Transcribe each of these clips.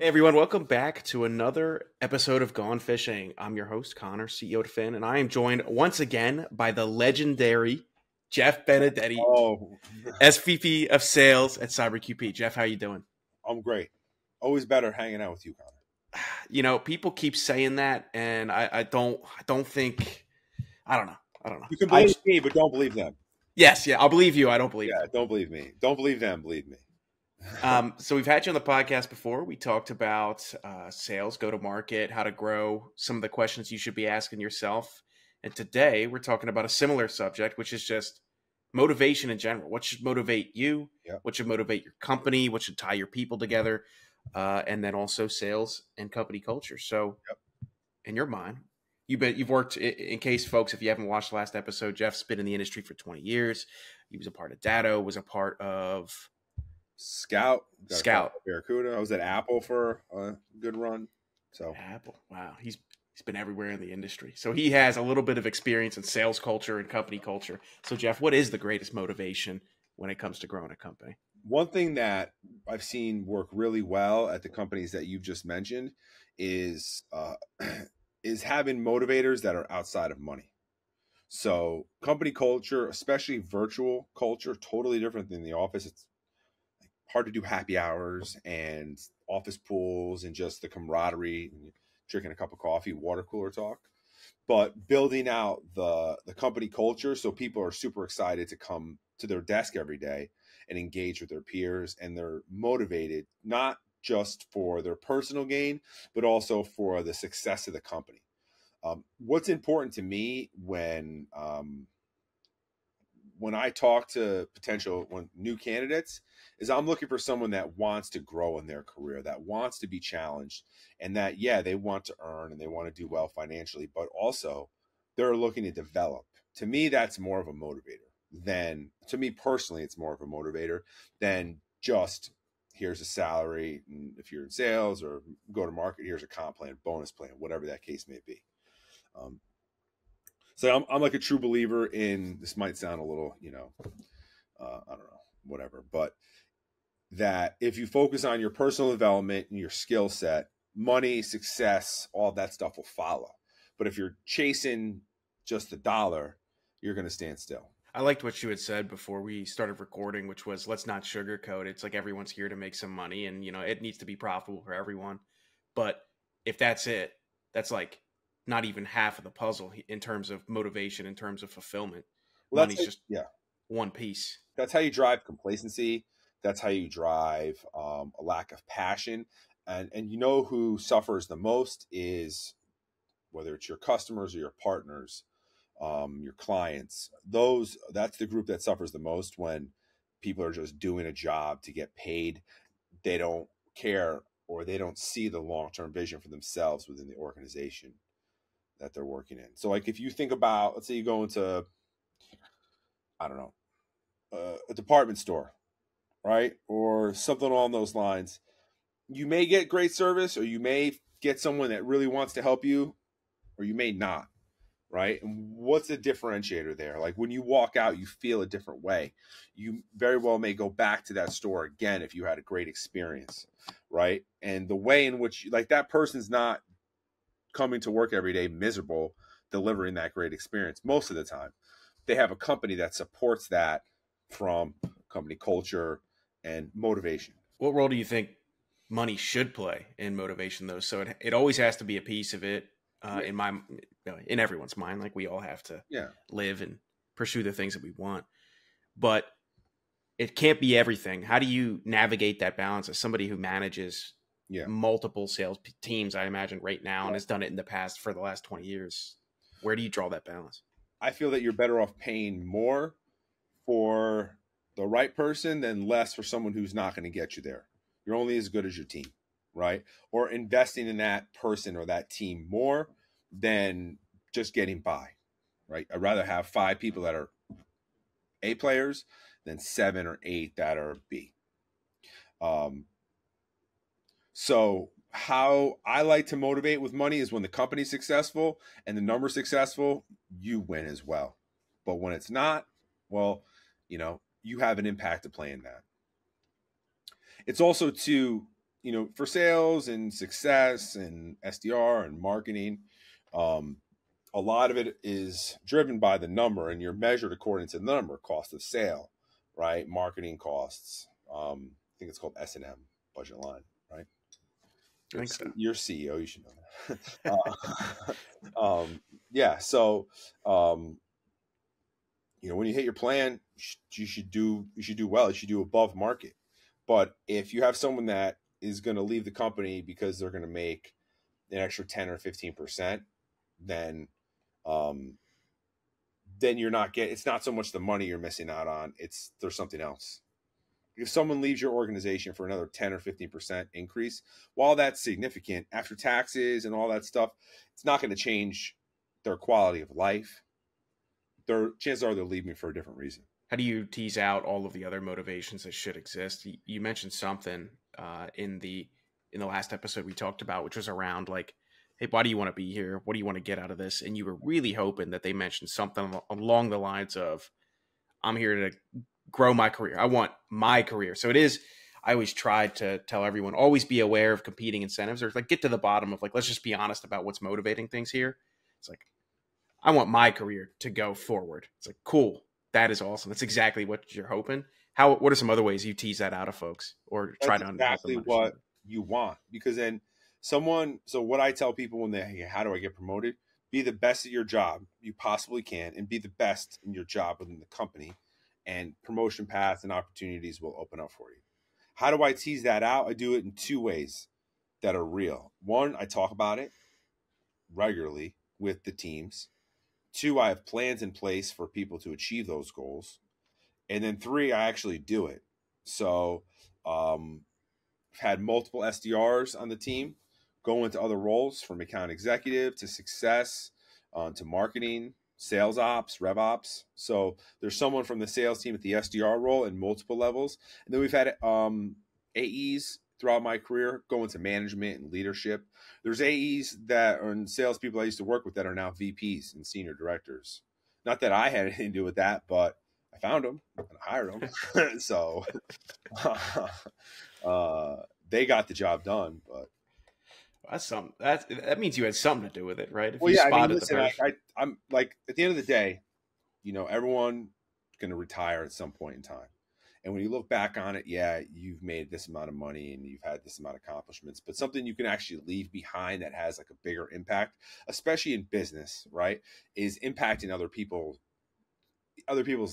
Hey everyone, welcome back to another episode of Gone Fishing. I'm your host, Connor, CEO of Phin, and I am joined once again by the legendary Jeff Benedetti, Oh, SVP of Sales at CyberQP. Jeff, how you doing? I'm great. Always better hanging out with you, Connor. You know, people keep saying that, and I don't think, I don't know. You can believe me, but don't believe them. Yes, I'll believe you. I don't believe Yeah, them. don't believe me. Don't believe them. Believe me. So we've had you on the podcast before. We talked about sales, go to market, how to grow, some of the questions you should be asking yourself. And today we're talking about a similar subject, which is just motivation in general. What should motivate you? Yep. What should motivate your company? What should tie your people together? And then also sales and company culture. So, in your mind, you've worked. In case folks, if you haven't watched the last episode, Jeff's been in the industry for 20 years. He was a part of Datto, was a part of Scout. Barracuda. I was at Apple for a good run. So Apple. Wow. He's been everywhere in the industry. So he has a little bit of experience in sales culture and company culture. So Jeff, what is the greatest motivation when it comes to growing a company? one thing that I've seen work really well at the companies that you've just mentioned is is having motivators that are outside of money. So company culture, especially virtual culture, totally different than the office. It's hard to do happy hours and office pools and just the camaraderie and drinking a cup of coffee, water cooler talk. But building out the company culture so people are super excited to come to their desk every day and engage with their peers, and they're motivated not just for their personal gain, but also for the success of the company. What's important to me when I talk to new candidates is I'm looking for someone that wants to grow in their career, that wants to be challenged, and that, they want to earn and they want to do well financially, but also they're looking to develop. To me, that's more of a motivator to me personally, it's more of a motivator than just here's a salary. And if you're in sales or go to market, here's a comp plan, bonus plan, whatever that case may be. So I'm like a true believer in, this might sound a little, I don't know, whatever, but that if you focus on your personal development and your skill set, money, success, all that stuff will follow. But if you're chasing just the dollar, you're going to stand still. I liked what you had said before we started recording, which was, let's not sugarcoat. It's like everyone's here to make some money and, it needs to be profitable for everyone. But if that's it, that's like not even half of the puzzle in terms of motivation, in terms of fulfillment. Well, Money's just one piece. That's how you drive complacency. That's how you drive a lack of passion. And you know who suffers the most is, whether it's your customers or your partners, your clients. That's the group that suffers the most when people are just doing a job to get paid. They don't care, or they don't see the long-term vision for themselves within the organization that they're working in. So like if you think about, let's say you go into, I don't know, a department store, right? Or something along those lines. You may get great service, or you may get someone that really wants to help you, or you may not, right? And what's the differentiator there? Like when you walk out, you feel a different way. You very well may go back to that store again if you had a great experience, right? And the way in which, like, that person's not coming to work every day miserable, delivering that great experience. Most of the time, they have a company that supports that from company culture and motivation. What role do you think money should play in motivation, though? So it always has to be a piece of it in everyone's mind. Like we all have to live and pursue the things that we want, but it can't be everything. How do you navigate that balance as somebody who manages multiple sales teams, I imagine right now, and has done it in the past for the last 20 years? Where do you draw that balance? I feel that you're better off paying more for the right person than less for someone who's not going to get you there. You're only as good as your team, right? Or investing in that person or that team more than just getting by, right? I'd rather have 5 people that are A players than 7 or 8 that are B. So how I like to motivate with money is when the company's successful and the number's successful, you win as well. But when it's not, well, you have an impact to play in that. It's also to for sales and success and SDR and marketing, a lot of it is driven by the number, and you're measured according to the number, cost of sale, right? Marketing costs. I think it's called S&M, budget line, right? I think so. You're CEO, you should know that. Yeah. So, when you hit your plan, you should do well. You should do above market. But if you have someone that is going to leave the company because they're going to make an extra 10 or 15%, then you're not it's not so much the money you're missing out on. There's something else. If someone leaves your organization for another 10 or 15% increase, while that's significant after taxes and all that stuff, it's not going to change their quality of life. Chances are they're leaving for a different reason. How do you tease out all of the other motivations that should exist? You mentioned something in the last episode we talked about, which was around like, hey, why do you want to be here? What do you want to get out of this? And you were really hoping that they mentioned something along the lines of, I'm here to grow my career. I want my career. So it is, I always try to tell everyone, always be aware of competing incentives, or like get to the bottom of like, let's just be honest about what's motivating things here. It's like, I want my career to go forward. It's like, cool. That is awesome. That's exactly what you're hoping. What are some other ways you tease that out of folks or try to exactly what you want? Because then so what I tell people when hey, how do I get promoted? Be the best at your job you possibly can, and be the best in your job within the company, and promotion paths and opportunities will open up for you. How do I tease that out? I do it in two ways that are real. One, I talk about it regularly with the teams. Two, I have plans in place for people to achieve those goals. And then three, I actually do it. So I've had multiple SDRs on the team go into other roles, from account executive to success to marketing, sales ops, rev ops. So there's someone from the sales team at the SDR role in multiple levels. And then we've had AEs throughout my career go into management and leadership. There's AEs that are salespeople I used to work with that are now VPs and senior directors. Not that I had anything to do with that, but I found them and hired them. So they got the job done. But that's something. That means you had something to do with it, right? If you spotted listen, I'm like, at the end of the day, everyone's going to retire at some point in time. And when you look back on it, yeah, you've made this amount of money and you've had this amount of accomplishments, but something you can actually leave behind that has like a bigger impact, especially in business, right, is impacting other people's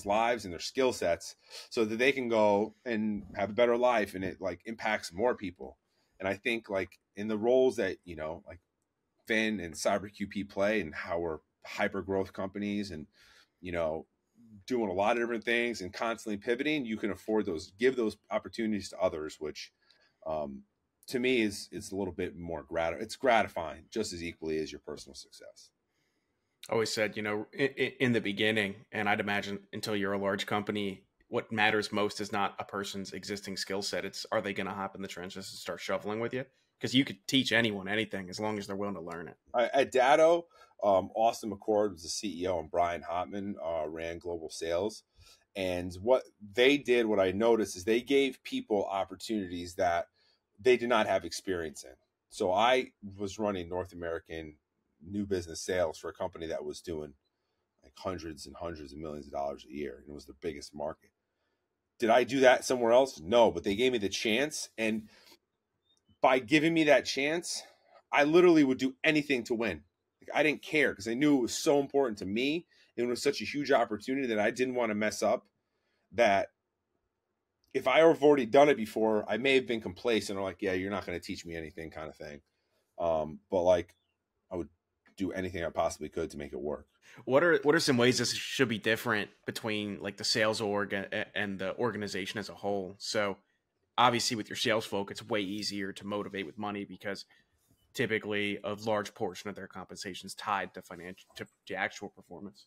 lives and their skill sets so that they can go and have a better life, and it like impacts more people. And I think like in the roles that, like Phin and Cyber QP play, and how we're hyper growth companies and, doing a lot of different things and constantly pivoting, you can afford give those opportunities to others, which to me is a little bit more it's gratifying just as equally as your personal success. Always said, in the beginning, and I'd imagine until you're a large company, what matters most is not a person's existing skill set. It's, are they going to hop in the trenches and start shoveling with you? Because you could teach anyone anything as long as they're willing to learn it. At Datto, Austin McCord was the CEO, and Brian Hotman ran global sales. And what they did, what I noticed, is they gave people opportunities that they did not have experience in. So I was running North American new business sales for a company that was doing like hundreds and hundreds of millions of dollars a year, and it was the biggest market. Did I do that somewhere else? No, but they gave me the chance, and by giving me that chance, I literally would do anything to win. Like, I didn't care, because I knew it was so important to me, and it was such a huge opportunity that I didn't want to mess up. That if I have already done it before, I may have been complacent or like, yeah, you're not going to teach me anything kind of thing. But like, I would do anything I possibly could to make it work. What are some ways this should be different between like the sales org and the organization as a whole? So obviously with your sales folk, it's way easier to motivate with money, because typically a large portion of their compensation is tied to to actual performance.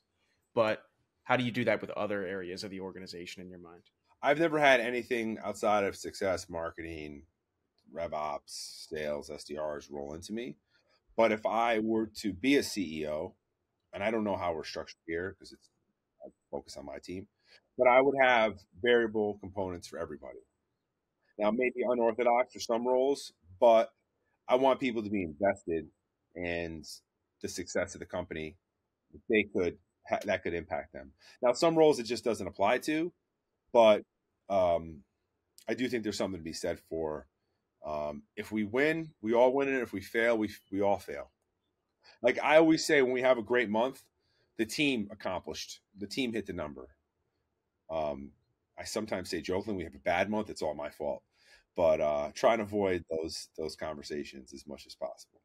But how do you do that with other areas of the organization in your mind? I've never had anything outside of success, marketing, rev ops, sales, SDRs roll into me. But if I were to be a CEO, and I don't know how we're structured here because I focus on my team, but I would have variable components for everybody. Now, maybe unorthodox for some roles, but I want people to be invested in the success of the company. They could that could impact them. Now, some roles it just doesn't apply to, but I do think there's something to be said for if we win, we all win, and if we fail, we all fail. Like I always say, when we have a great month, the team accomplished. The team hit the number. I sometimes say jokingly, we have a bad month, it's all my fault. But try and avoid those conversations as much as possible.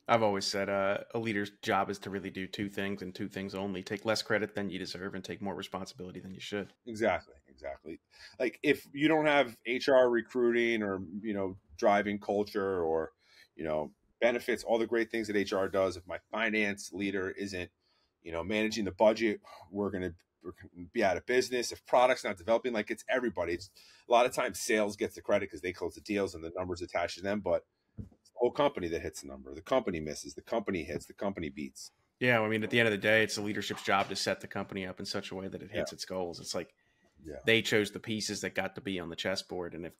I've always said a leader's job is to really do two things and two things only: take less credit than you deserve and take more responsibility than you should. Exactly. Like if you don't have HR, recruiting, or driving culture, or benefits, all the great things that HR does, if my finance leader isn't managing the budget, we're going to be out of business. If product's not developing, like it's everybody. It's a lot of times sales gets the credit because they close the deals and the numbers attached to them, but it's the whole company that hits the number. The company misses, the company hits, the company beats. Yeah, I mean, at the end of the day, it's the leadership's job to set the company up in such a way that it hits its goals. It's like they chose the pieces that got to be on the chessboard, and if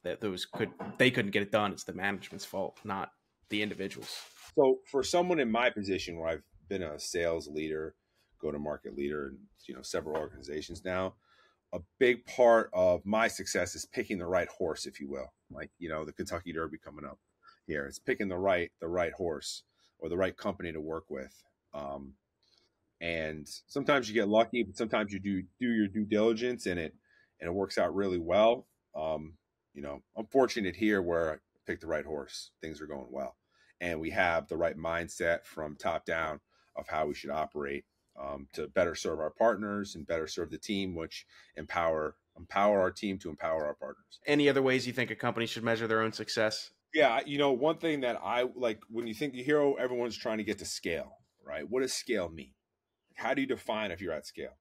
they couldn't get it done, it's the management's fault, not the individuals. So for someone in my position, where I've been a sales leader, go-to-market leader in several organizations now, a big part of my success is picking the right horse, if you will. Like the Kentucky Derby coming up here, it's picking the right horse or the right company to work with. And sometimes you get lucky, but sometimes you do your due diligence and it works out really well. I'm fortunate here where I picked the right horse. Things are going well, and we have the right mindset from top down of how we should operate to better serve our partners and better serve the team, which empower our team to empower our partners. Any other ways you think a company should measure their own success? Yeah, one thing that I like, when you hear everyone's trying to get to scale, right? What does scale mean? How do you define if you're at scale?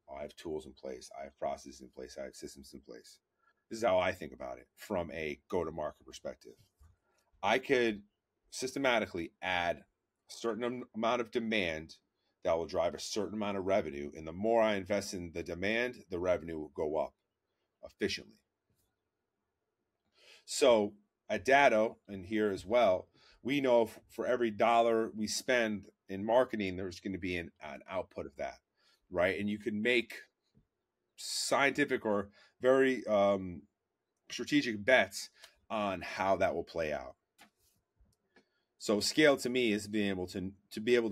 Oh, I have tools in place. I have processes in place. I have systems in place. This is how I think about it from a go-to-market perspective. I could systematically add a certain amount of demand that will drive a certain amount of revenue. And the more I invest in the demand, the revenue will go up efficiently. So at Datto, and here as well, we know for every dollar we spend in marketing, there's going to be an output of that, right? And you can make scientific or very strategic bets on how that will play out. So scale to me is being able to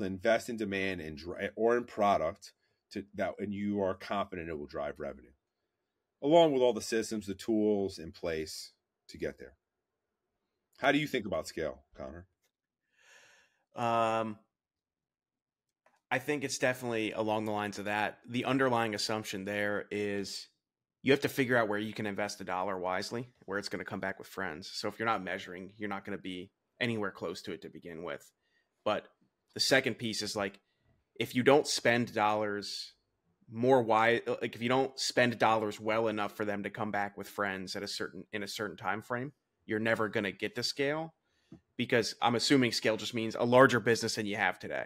invest in demand or in product and you are confident it will drive revenue, along with all the systems, the tools in place to get there. How do you think about scale, Connor? I think it's definitely along the lines of that. The underlying assumption there is you have to figure out where you can invest a dollar wisely, where it's going to come back with friends. So if you're not measuring, you're not going to be anywhere close to it to begin with. But the second piece is like, if you don't spend dollars if you don't spend dollars well enough for them to come back with friends in a certain time frame, you're never going to get to scale, because I'm assuming scale just means a larger business than you have today.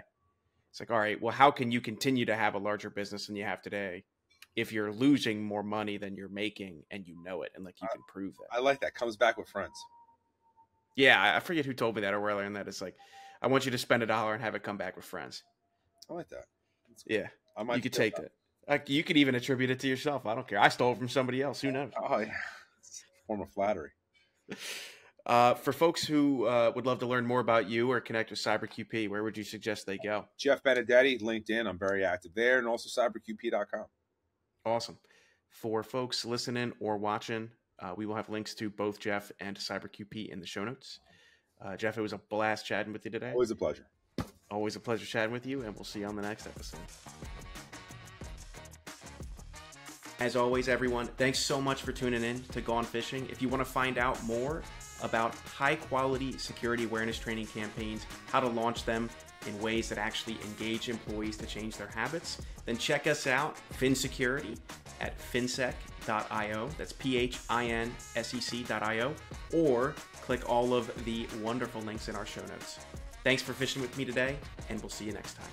It's like, all right, well, how can you continue to have a larger business than you have today if you're losing more money than you're making and you know it, and like you can prove that? I like that. Comes back with friends. Yeah, I forget who told me that earlier, and that it's like, I want you to spend $1 and have it come back with friends. I like that. Yeah, you could take that. Like, you could even attribute it to yourself. I don't care. I stole it from somebody else. Who knows? Oh yeah, it's a form of flattery. For folks who would love to learn more about you or connect with CyberQP, where would you suggest they go? Jeff Benedetti, LinkedIn. I'm very active there, and also cyberqp.com. Awesome. For folks listening or watching, we will have links to both Jeff and CyberQP in the show notes. Jeff, it was a blast chatting with you today. Always a pleasure. Always a pleasure chatting with you, and we'll see you on the next episode. As always, everyone, thanks so much for tuning in to Gone Fishing. If you want to find out more about high-quality security awareness training campaigns, how to launch them in ways that actually engage employees to change their habits, then check us out, Phin Security, at phinsec.io. That's phinsec.io, or click all of the wonderful links in our show notes. Thanks for fishing with me today, and we'll see you next time.